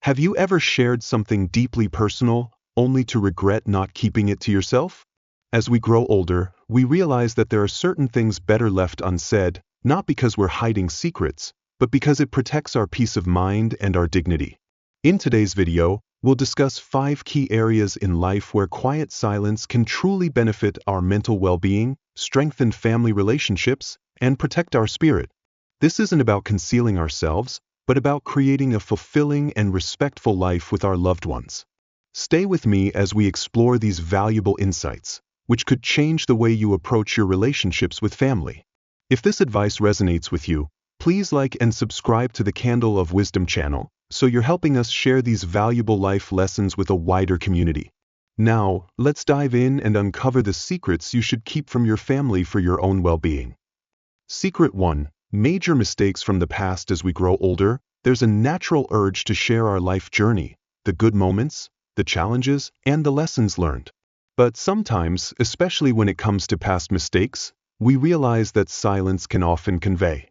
Have you ever shared something deeply personal, only to regret not keeping it to yourself? As we grow older, we realize that there are certain things better left unsaid, not because we're hiding secrets, but because it protects our peace of mind and our dignity. In today's video, we'll discuss 5 key areas in life where quiet silence can truly benefit our mental well-being, strengthen family relationships, and protect our spirit. This isn't about concealing ourselves, but about creating a fulfilling and respectful life with our loved ones. Stay with me as we explore these valuable insights, which could change the way you approach your relationships with family. If this advice resonates with you, please like and subscribe to the Candle of Wisdom channel, so you're helping us share these valuable life lessons with a wider community. Now, let's dive in and uncover the secrets you should keep from your family for your own well-being. Secret 1. Major mistakes from the past. As we grow older, there's a natural urge to share our life journey, the good moments, the challenges, and the lessons learned. But sometimes, especially when it comes to past mistakes, we realize that silence can often convey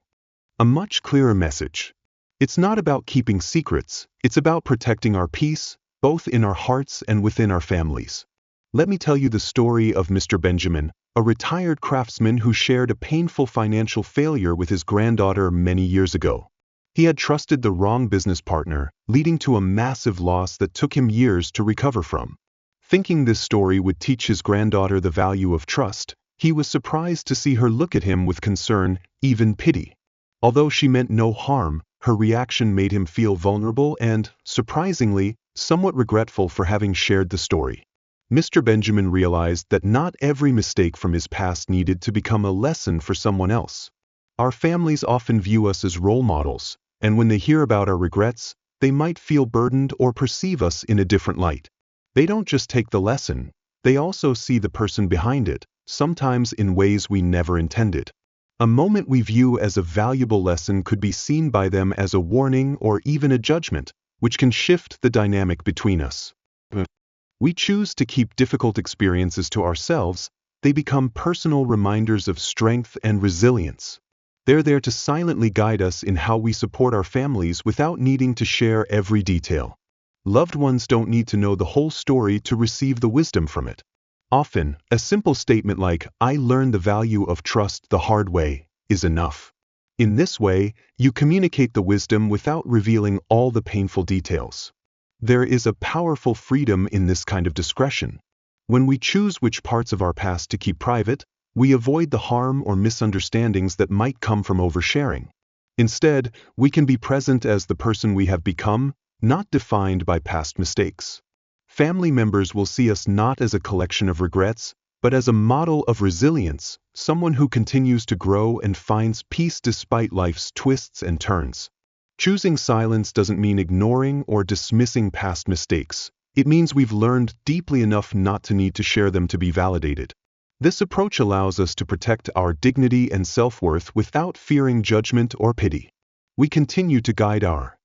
a much clearer message. It's not about keeping secrets, it's about protecting our peace, both in our hearts and within our families. Let me tell you the story of Mr. Benjamin, a retired craftsman who shared a painful financial failure with his granddaughter many years ago. He had trusted the wrong business partner, leading to a massive loss that took him years to recover from. Thinking this story would teach his granddaughter the value of trust, he was surprised to see her look at him with concern, even pity. Although she meant no harm, her reaction made him feel vulnerable and, surprisingly, somewhat regretful for having shared the story. Mr. Benjamin realized that not every mistake from his past needed to become a lesson for someone else. Our families often view us as role models, and when they hear about our regrets, they might feel burdened or perceive us in a different light. They don't just take the lesson, they also see the person behind it, sometimes in ways we never intended. A moment we view as a valuable lesson could be seen by them as a warning or even a judgment, which can shift the dynamic between us. We choose to keep difficult experiences to ourselves, they become personal reminders of strength and resilience. They're there to silently guide us in how we support our families without needing to share every detail. Loved ones don't need to know the whole story to receive the wisdom from it. Often, a simple statement like, "I learned the value of trust the hard way," is enough. In this way, you communicate the wisdom without revealing all the painful details. There is a powerful freedom in this kind of discretion. When we choose which parts of our past to keep private, we avoid the harm or misunderstandings that might come from oversharing. Instead, we can be present as the person we have become, not defined by past mistakes. Family members will see us not as a collection of regrets, but as a model of resilience, someone who continues to grow and finds peace despite life's twists and turns. Choosing silence doesn't mean ignoring or dismissing past mistakes. It means we've learned deeply enough not to need to share them to be validated. This approach allows us to protect our dignity and self-worth without fearing judgment or pity. We continue to guide our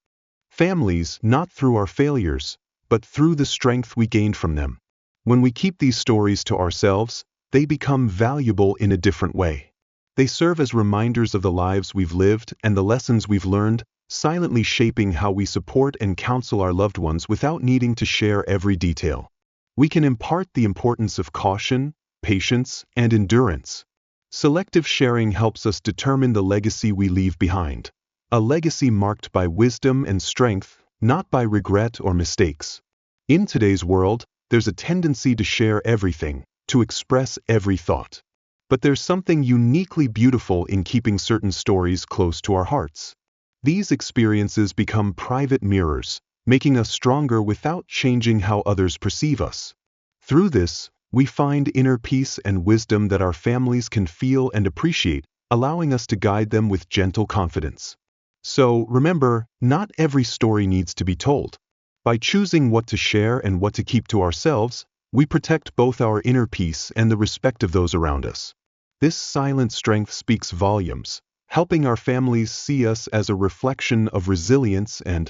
families not through our failures, but through the strength we gained from them. When we keep these stories to ourselves, they become valuable in a different way. They serve as reminders of the lives we've lived and the lessons we've learned, silently shaping how we support and counsel our loved ones without needing to share every detail. We can impart the importance of caution, patience, and endurance. Selective sharing helps us determine the legacy we leave behind. A legacy marked by wisdom and strength, not by regret or mistakes. In today's world, there's a tendency to share everything, to express every thought. But there's something uniquely beautiful in keeping certain stories close to our hearts. These experiences become private mirrors, making us stronger without changing how others perceive us. Through this, we find inner peace and wisdom that our families can feel and appreciate, allowing us to guide them with gentle confidence. So, remember, not every story needs to be told. By choosing what to share and what to keep to ourselves, we protect both our inner peace and the respect of those around us. This silent strength speaks volumes, helping our families see us as a reflection of resilience and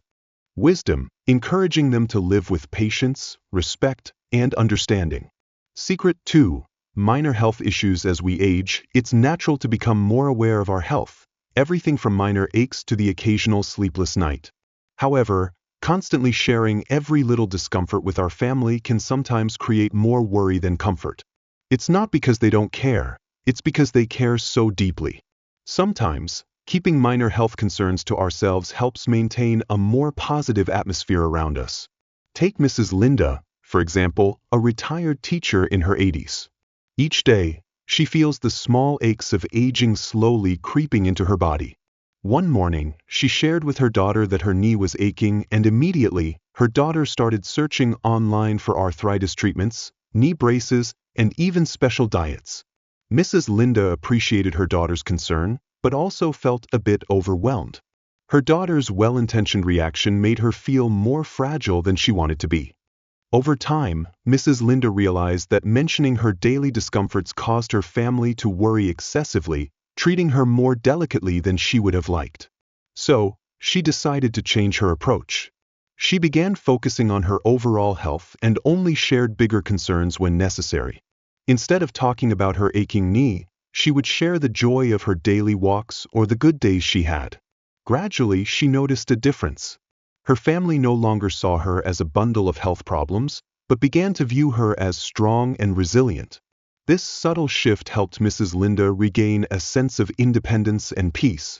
wisdom, encouraging them to live with patience, respect, and understanding. Secret 2. Minor health issues. As we age, it's natural to become more aware of our health, everything from minor aches to the occasional sleepless night. However, Constantly sharing every little discomfort with our family can sometimes create more worry than comfort. It's not because they don't care, it's because they care so deeply. Sometimes, keeping minor health concerns to ourselves helps maintain a more positive atmosphere around us. Take Mrs. Linda, for example, a retired teacher in her 80s. Each day, she feels the small aches of aging slowly creeping into her body. One morning, she shared with her daughter that her knee was aching, and immediately, her daughter started searching online for arthritis treatments, knee braces, and even special diets. Mrs. Linda appreciated her daughter's concern, but also felt a bit overwhelmed. Her daughter's well-intentioned reaction made her feel more fragile than she wanted to be. Over time, Mrs. Linda realized that mentioning her daily discomforts caused her family to worry excessively, treating her more delicately than she would have liked. So, she decided to change her approach. She began focusing on her overall health and only shared bigger concerns when necessary. Instead of talking about her aching knee, she would share the joy of her daily walks or the good days she had. Gradually, she noticed a difference. Her family no longer saw her as a bundle of health problems, but began to view her as strong and resilient. This subtle shift helped Mrs. Linda regain a sense of independence and peace.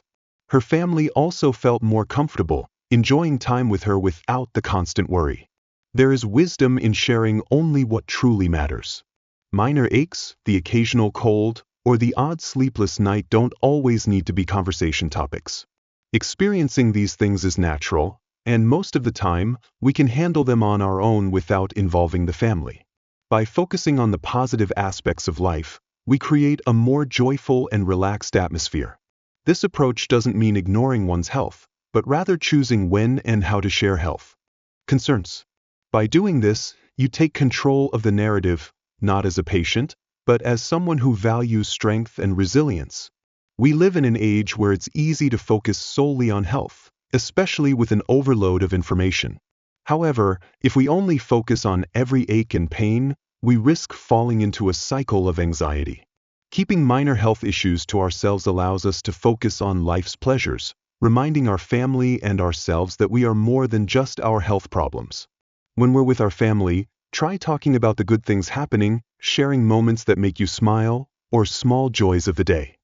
Her family also felt more comfortable, enjoying time with her without the constant worry. There is wisdom in sharing only what truly matters. Minor aches, the occasional cold, or the odd sleepless night don't always need to be conversation topics. Experiencing these things is natural, and most of the time, we can handle them on our own without involving the family. By focusing on the positive aspects of life, we create a more joyful and relaxed atmosphere. This approach doesn't mean ignoring one's health, but rather choosing when and how to share health concerns. By doing this, you take control of the narrative, not as a patient, but as someone who values strength and resilience. We live in an age where it's easy to focus solely on health, especially with an overload of information. However, if we only focus on every ache and pain, we risk falling into a cycle of anxiety. Keeping minor health issues to ourselves allows us to focus on life's pleasures, reminding our family and ourselves that we are more than just our health problems. When we're with our family, try talking about the good things happening, sharing moments that make you smile, or small joys of the day.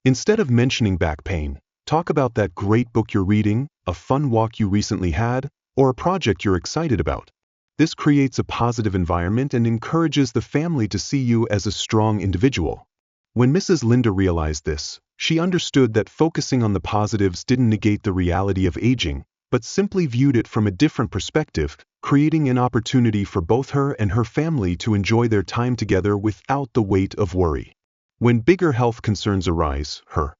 Instead of mentioning back pain, talk about that great book you're reading, a fun walk you recently had, or a project you're excited about. This creates a positive environment and encourages the family to see you as a strong individual. When Mrs. Linda realized this, she understood that focusing on the positives didn't negate the reality of aging, but simply viewed it from a different perspective, creating an opportunity for both her and her family to enjoy their time together without the weight of worry. When bigger health concerns arise, her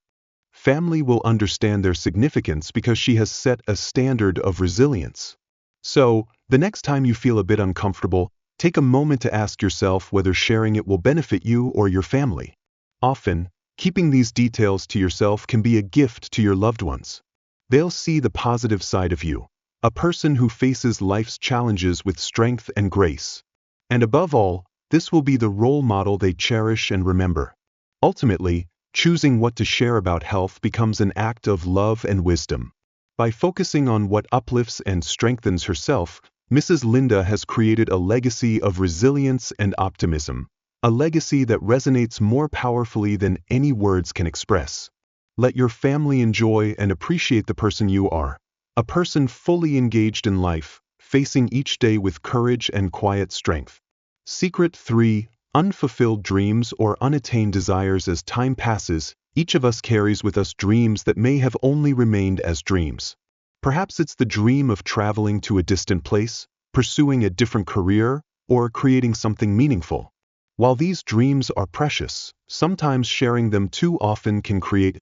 family will understand their significance because she has set a standard of resilience. So, the next time you feel a bit uncomfortable, take a moment to ask yourself whether sharing it will benefit you or your family. Often, keeping these details to yourself can be a gift to your loved ones. They'll see the positive side of you, a person who faces life's challenges with strength and grace. And above all, this will be the role model they cherish and remember. Ultimately, choosing what to share about health becomes an act of love and wisdom. By focusing on what uplifts and strengthens herself, Mrs. Linda has created a legacy of resilience and optimism, a legacy that resonates more powerfully than any words can express. Let your family enjoy and appreciate the person you are, a person fully engaged in life, facing each day with courage and quiet strength. Secret 3. Unfulfilled dreams or unattained desires. As time passes, each of us carries with us dreams that may have only remained as dreams. Perhaps it's the dream of traveling to a distant place, pursuing a different career, or creating something meaningful. While these dreams are precious, sometimes sharing them too often can create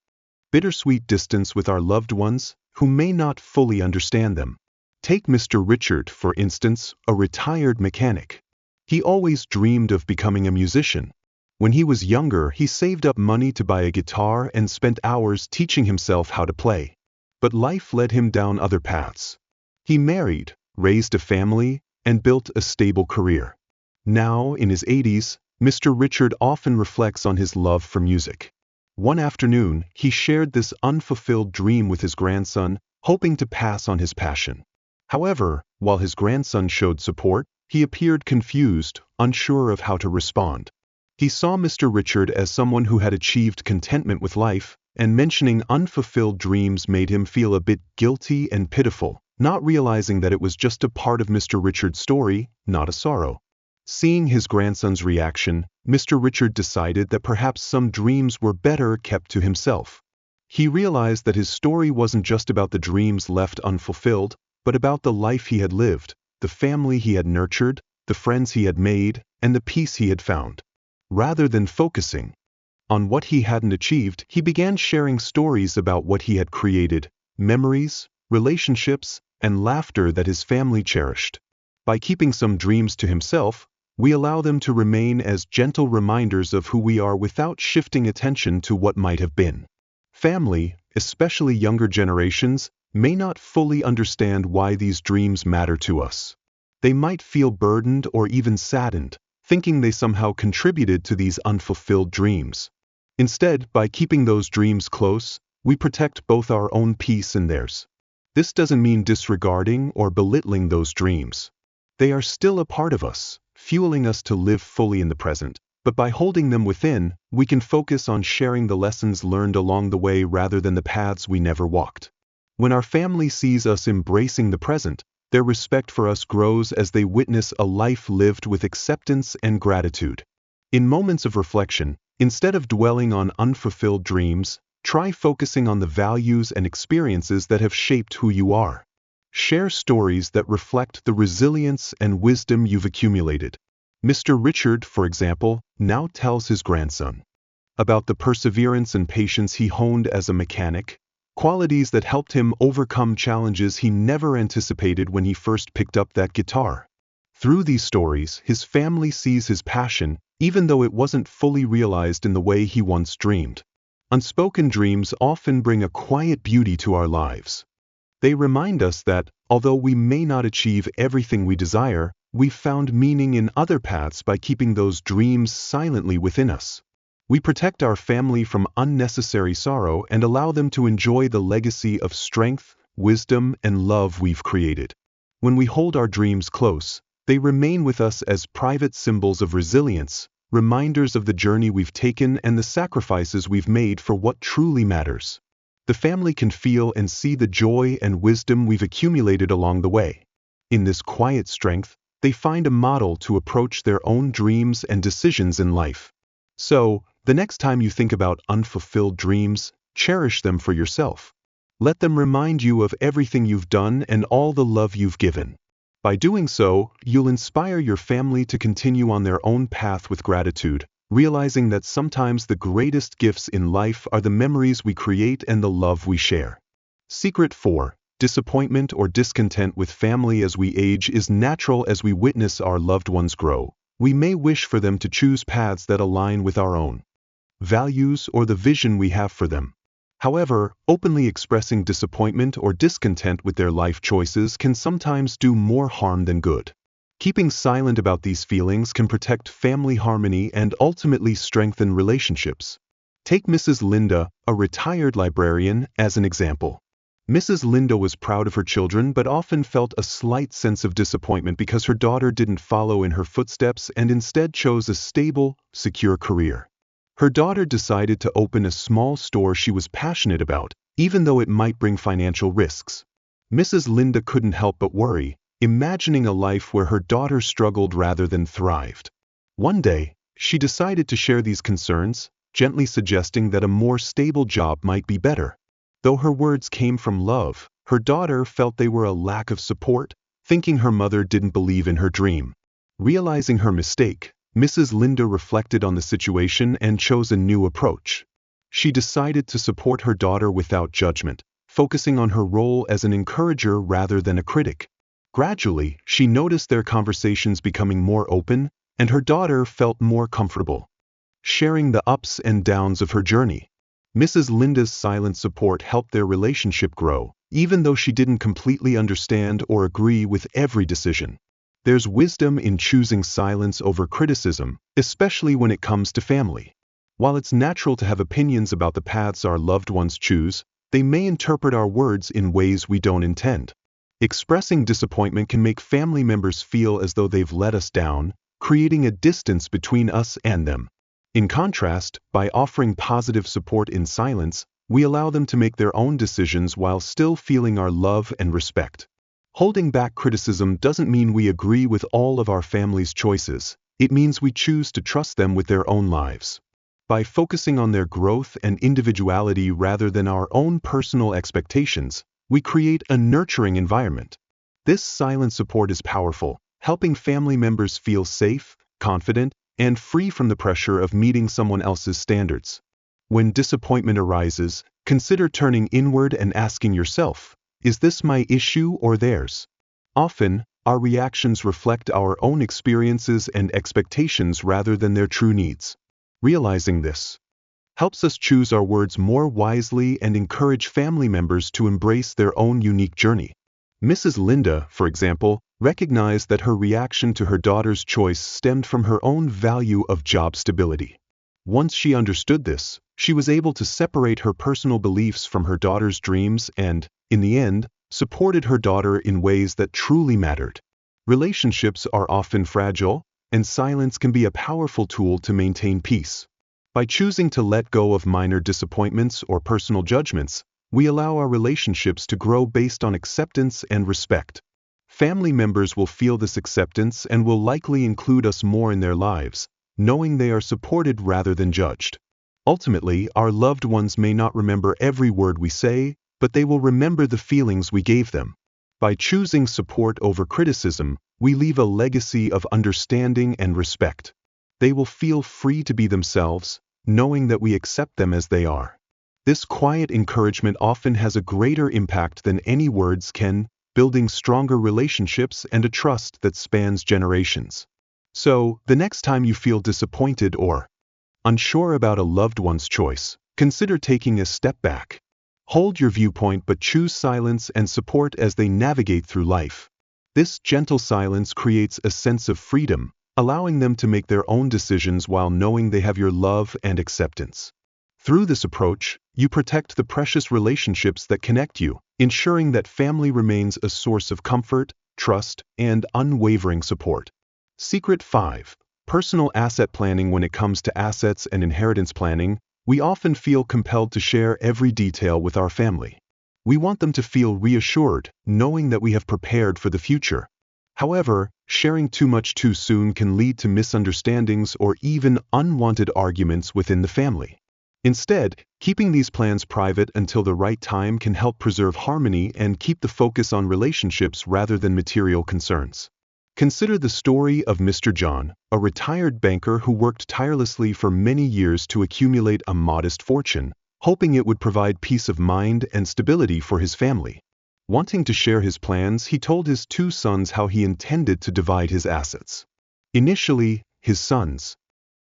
bittersweet distance with our loved ones who may not fully understand them. Take Mr. Richard, for instance, a retired mechanic. He always dreamed of becoming a musician. When he was younger, he saved up money to buy a guitar and spent hours teaching himself how to play. But life led him down other paths. He married, raised a family, and built a stable career. Now, in his 80s, Mr. Richard often reflects on his love for music. One afternoon, he shared this unfulfilled dream with his grandson, hoping to pass on his passion. However, while his grandson showed support, he appeared confused, unsure of how to respond. He saw Mr. Richard as someone who had achieved contentment with life, and mentioning unfulfilled dreams made him feel a bit guilty and pitiful, not realizing that it was just a part of Mr. Richard's story, not a sorrow. Seeing his grandson's reaction, Mr. Richard decided that perhaps some dreams were better kept to himself. He realized that his story wasn't just about the dreams left unfulfilled, but about the life he had lived, the family he had nurtured, the friends he had made, and the peace he had found. Rather than focusing on what he hadn't achieved, he began sharing stories about what he had created, memories, relationships, and laughter that his family cherished. By keeping some dreams to himself, we allow them to remain as gentle reminders of who we are without shifting attention to what might have been. Family, especially younger generations, may not fully understand why these dreams matter to us. They might feel burdened or even saddened, thinking they somehow contributed to these unfulfilled dreams. Instead, by keeping those dreams close, we protect both our own peace and theirs. This doesn't mean disregarding or belittling those dreams. They are still a part of us, fueling us to live fully in the present. But by holding them within, we can focus on sharing the lessons learned along the way rather than the paths we never walked. When our family sees us embracing the present, their respect for us grows as they witness a life lived with acceptance and gratitude. In moments of reflection, instead of dwelling on unfulfilled dreams, try focusing on the values and experiences that have shaped who you are. Share stories that reflect the resilience and wisdom you've accumulated. Mr. Richard, for example, now tells his grandson about the perseverance and patience he honed as a mechanic, qualities that helped him overcome challenges he never anticipated when he first picked up that guitar. Through these stories, his family sees his passion, even though it wasn't fully realized in the way he once dreamed. Unspoken dreams often bring a quiet beauty to our lives. They remind us that, although we may not achieve everything we desire, we've found meaning in other paths by keeping those dreams silently within us. We protect our family from unnecessary sorrow and allow them to enjoy the legacy of strength, wisdom, and love we've created. When we hold our dreams close, they remain with us as private symbols of resilience, reminders of the journey we've taken and the sacrifices we've made for what truly matters. The family can feel and see the joy and wisdom we've accumulated along the way. In this quiet strength, they find a model to approach their own dreams and decisions in life. So, the next time you think about unfulfilled dreams, cherish them for yourself. Let them remind you of everything you've done and all the love you've given. By doing so, you'll inspire your family to continue on their own path with gratitude, realizing that sometimes the greatest gifts in life are the memories we create and the love we share. Secret 4. Disappointment or discontent with family as we age is natural as we witness our loved ones grow. We may wish for them to choose paths that align with our own values or the vision we have for them. However, openly expressing disappointment or discontent with their life choices can sometimes do more harm than good. Keeping silent about these feelings can protect family harmony and ultimately strengthen relationships. Take Mrs. Linda, a retired librarian, as an example. Mrs. Linda was proud of her children but often felt a slight sense of disappointment because her daughter didn't follow in her footsteps and instead chose a stable, secure career. Her daughter decided to open a small store she was passionate about, even though it might bring financial risks. Mrs. Linda couldn't help but worry, imagining a life where her daughter struggled rather than thrived. One day, she decided to share these concerns, gently suggesting that a more stable job might be better. Though her words came from love, her daughter felt they were a lack of support, thinking her mother didn't believe in her dream. Realizing her mistake, Mrs. Linda reflected on the situation and chose a new approach. She decided to support her daughter without judgment, focusing on her role as an encourager rather than a critic. Gradually, she noticed their conversations becoming more open, and her daughter felt more comfortable sharing the ups and downs of her journey. Mrs. Linda's silent support helped their relationship grow, even though she didn't completely understand or agree with every decision. There's wisdom in choosing silence over criticism, especially when it comes to family. While it's natural to have opinions about the paths our loved ones choose, they may interpret our words in ways we don't intend. Expressing disappointment can make family members feel as though they've let us down, creating a distance between us and them. In contrast, by offering positive support in silence, we allow them to make their own decisions while still feeling our love and respect. Holding back criticism doesn't mean we agree with all of our family's choices. It means we choose to trust them with their own lives. By focusing on their growth and individuality rather than our own personal expectations, we create a nurturing environment. This silent support is powerful, helping family members feel safe, confident, and free from the pressure of meeting someone else's standards. When disappointment arises, consider turning inward and asking yourself, is this my issue or theirs? Often, our reactions reflect our own experiences and expectations rather than their true needs. Realizing this helps us choose our words more wisely and encourage family members to embrace their own unique journey. Mrs. Linda, for example, recognized that her reaction to her daughter's choice stemmed from her own value of job stability. Once she understood this, she was able to separate her personal beliefs from her daughter's dreams and, in the end, supported her daughter in ways that truly mattered. Relationships are often fragile, and silence can be a powerful tool to maintain peace. By choosing to let go of minor disappointments or personal judgments, we allow our relationships to grow based on acceptance and respect. Family members will feel this acceptance and will likely include us more in their lives, knowing they are supported rather than judged. Ultimately, our loved ones may not remember every word we say, but they will remember the feelings we gave them. By choosing support over criticism, we leave a legacy of understanding and respect. They will feel free to be themselves, knowing that we accept them as they are. This quiet encouragement often has a greater impact than any words can, building stronger relationships and a trust that spans generations. So, the next time you feel disappointed or unsure about a loved one's choice, consider taking a step back. Hold your viewpoint but choose silence and support as they navigate through life. This gentle silence creates a sense of freedom, allowing them to make their own decisions while knowing they have your love and acceptance. Through this approach, you protect the precious relationships that connect you, ensuring that family remains a source of comfort, trust, and unwavering support. Secret 5. Personal asset planning. When it comes to assets and inheritance planning, we often feel compelled to share every detail with our family. We want them to feel reassured, knowing that we have prepared for the future. However, sharing too much too soon can lead to misunderstandings or even unwanted arguments within the family. Instead, keeping these plans private until the right time can help preserve harmony and keep the focus on relationships rather than material concerns. Consider the story of Mr. John, a retired banker who worked tirelessly for many years to accumulate a modest fortune, hoping it would provide peace of mind and stability for his family. Wanting to share his plans, he told his 2 sons how he intended to divide his assets. Initially, his sons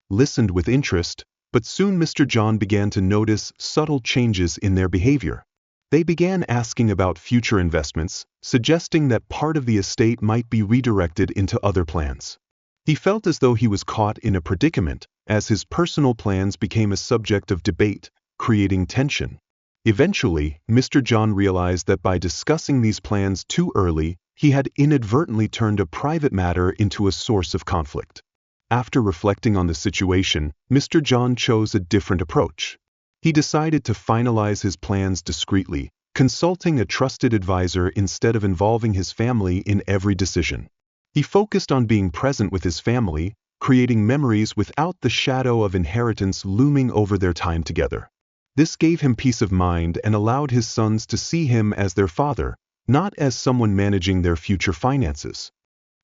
listened with interest, but soon Mr. John began to notice subtle changes in their behavior. They began asking about future investments, suggesting that part of the estate might be redirected into other plans. He felt as though he was caught in a predicament, as his personal plans became a subject of debate, creating tension. Eventually, Mr. John realized that by discussing these plans too early, he had inadvertently turned a private matter into a source of conflict. After reflecting on the situation, Mr. John chose a different approach. He decided to finalize his plans discreetly, consulting a trusted advisor instead of involving his family in every decision. He focused on being present with his family, creating memories without the shadow of inheritance looming over their time together. This gave him peace of mind and allowed his sons to see him as their father, not as someone managing their future finances.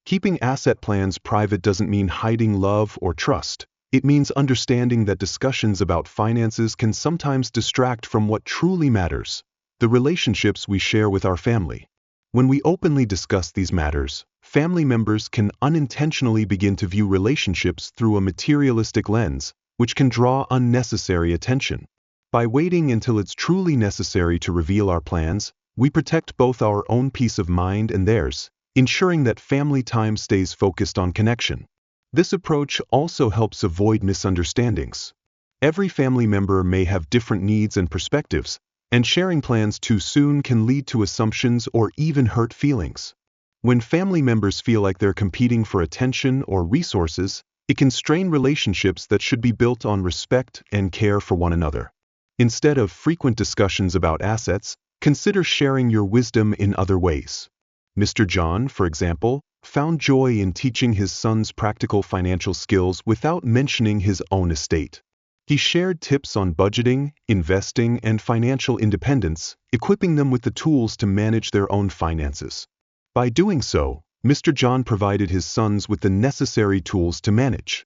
Keeping asset plans private doesn't mean hiding love or trust. It means understanding that discussions about finances can sometimes distract from what truly matters, the relationships we share with our family. When we openly discuss these matters, family members can unintentionally begin to view relationships through a materialistic lens, which can draw unnecessary attention. By waiting until it's truly necessary to reveal our plans, we protect both our own peace of mind and theirs, ensuring that family time stays focused on connection. This approach also helps avoid misunderstandings. Every family member may have different needs and perspectives, and sharing plans too soon can lead to assumptions or even hurt feelings. When family members feel like they're competing for attention or resources, it can strain relationships that should be built on respect and care for one another. Instead of frequent discussions about assets, consider sharing your wisdom in other ways. Mr. John, for example, found joy in teaching his sons practical financial skills without mentioning his own estate. He shared tips on budgeting, investing, and financial independence, equipping them with the tools to manage their own finances. By doing so, Mr. John provided his sons with the necessary tools to manage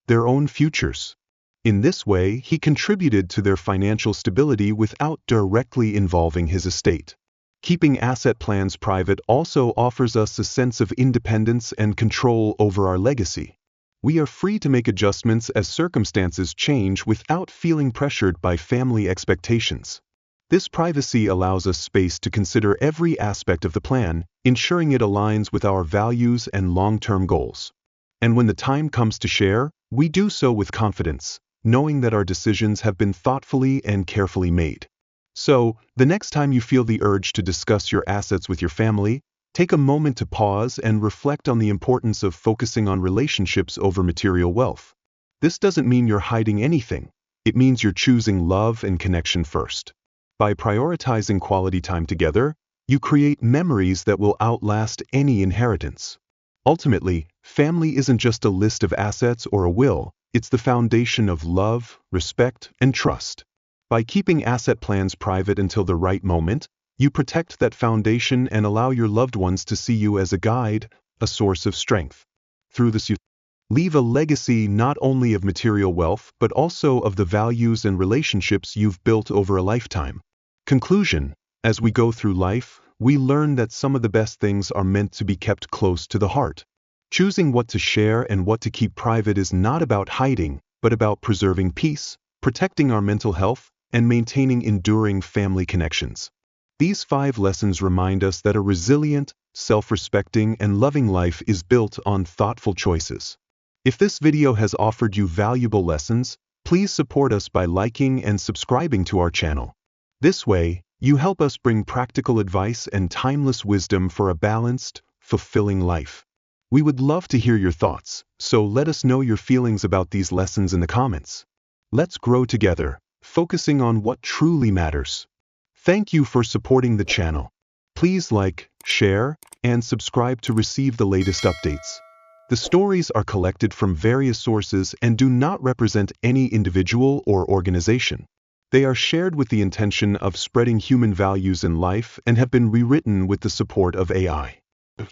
their own futures. In this way, he contributed to their financial stability without directly involving his estate. Keeping asset plans private also offers us a sense of independence and control over our legacy. We are free to make adjustments as circumstances change without feeling pressured by family expectations. This privacy allows us space to consider every aspect of the plan, ensuring it aligns with our values and long-term goals. And when the time comes to share, we do so with confidence, knowing that our decisions have been thoughtfully and carefully made. So, the next time you feel the urge to discuss your assets with your family, take a moment to pause and reflect on the importance of focusing on relationships over material wealth. This doesn't mean you're hiding anything. It means you're choosing love and connection first. By prioritizing quality time together, you create memories that will outlast any inheritance. Ultimately, family isn't just a list of assets or a will, it's the foundation of love, respect, and trust. By keeping asset plans private until the right moment, you protect that foundation and allow your loved ones to see you as a guide, a source of strength. Through this, you leave a legacy not only of material wealth but also of the values and relationships you've built over a lifetime. Conclusion: as we go through life, we learn that some of the best things are meant to be kept close to the heart. Choosing what to share and what to keep private is not about hiding, but about preserving peace, protecting our mental health, and maintaining enduring family connections. These 5 lessons remind us that a resilient, self-respecting, and loving life is built on thoughtful choices. If this video has offered you valuable lessons, please support us by liking and subscribing to our channel. This way, you help us bring practical advice and timeless wisdom for a balanced, fulfilling life. We would love to hear your thoughts, so let us know your feelings about these lessons in the comments. Let's grow together, focusing on what truly matters. Thank you for supporting the channel. Please like, share, and subscribe to receive the latest updates. The stories are collected from various sources and do not represent any individual or organization. They are shared with the intention of spreading human values in life and have been rewritten with the support of AI. If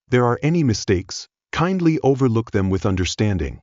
there are any mistakes, kindly overlook them with understanding.